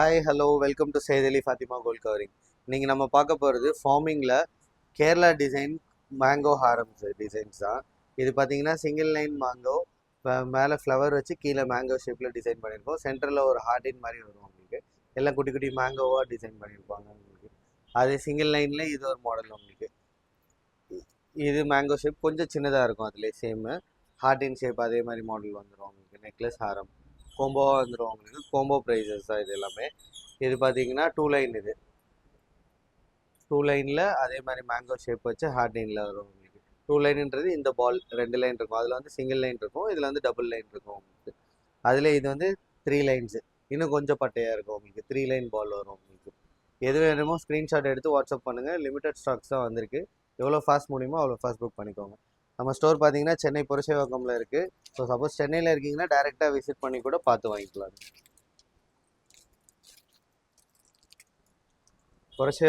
Hi hello welcome to Syed Ali Fathima gold covering. நீங்கள் நம்ம பார்க்க போகிறது ஃபார்மிங்கில் Kerala design mango harams designs தான். இது பார்த்தீங்கன்னா சிங்கிள் லைன் மேங்கோ, மேலே ஃப்ளவர் வச்சு கீழே மேங்கோ ஷேப்பில் டிசைன் பண்ணியிருக்கோம். சென்டரில் ஒரு ஹார்டின் மாதிரி வரும் உங்களுக்கு. எல்லாம் குட்டி குட்டி மேங்கோவாக டிசைன் பண்ணியிருப்பாங்க உங்களுக்கு. அது சிங்கிள் லைனில் இது ஒரு மாடல் உங்களுக்கு. இது மேங்கோ ஷேப் கொஞ்சம் சின்னதாக இருக்கும். அதுலேயே சேமு ஹார்டின் ஷேப் அதே மாதிரி மாடல் வந்துடும் உங்களுக்கு. நெக்லஸ் ஹாரம் கோம்போவாக வந்துடும் உங்களுக்கு. கோம்போ ப்ரைஸஸ் தான் இது எல்லாமே. இது பார்த்தீங்கன்னா 2 லைன். இது 2 லைனில் அதே மாதிரி மேங்கோ ஷேப் வச்சு ஹார்டினில் வரும் உங்களுக்கு. 2 லைன்ன்றது இந்த பால் 2 லைன் இருக்கும். அதில் வந்து சிங்கிள் லைன் இருக்கும், இதில் வந்து டபுள் லைன் இருக்கும் உங்களுக்கு. அதில் இது வந்து 3 லைன்ஸு, இன்னும் கொஞ்சம் பட்டையாக இருக்கும் உங்களுக்கு. 3 லைன் பால் வரும் உங்களுக்கு. எது வேணுமோ ஸ்க்ரீன்ஷாட் எடுத்து வாட்ஸ்அப் பண்ணுங்கள். லிமிடெட் ஸ்டாக்ஸ் தான் வந்திருக்கு. எவ்வளோ ஃபாஸ்ட் முடியுமோ அவ்வளோ ஃபாஸ்ட் புக் பண்ணிக்கோங்க. நம்ம ஸ்டோர் பார்த்தீங்கன்னா சென்னை புரசைவாக்கமில் இருக்குது. ஸோ சப்போஸ் சென்னையில் இருக்கீங்கன்னா டேரெக்டாக விசிட் பண்ணி கூட பார்த்து வாங்கிக்கலாம். புரசை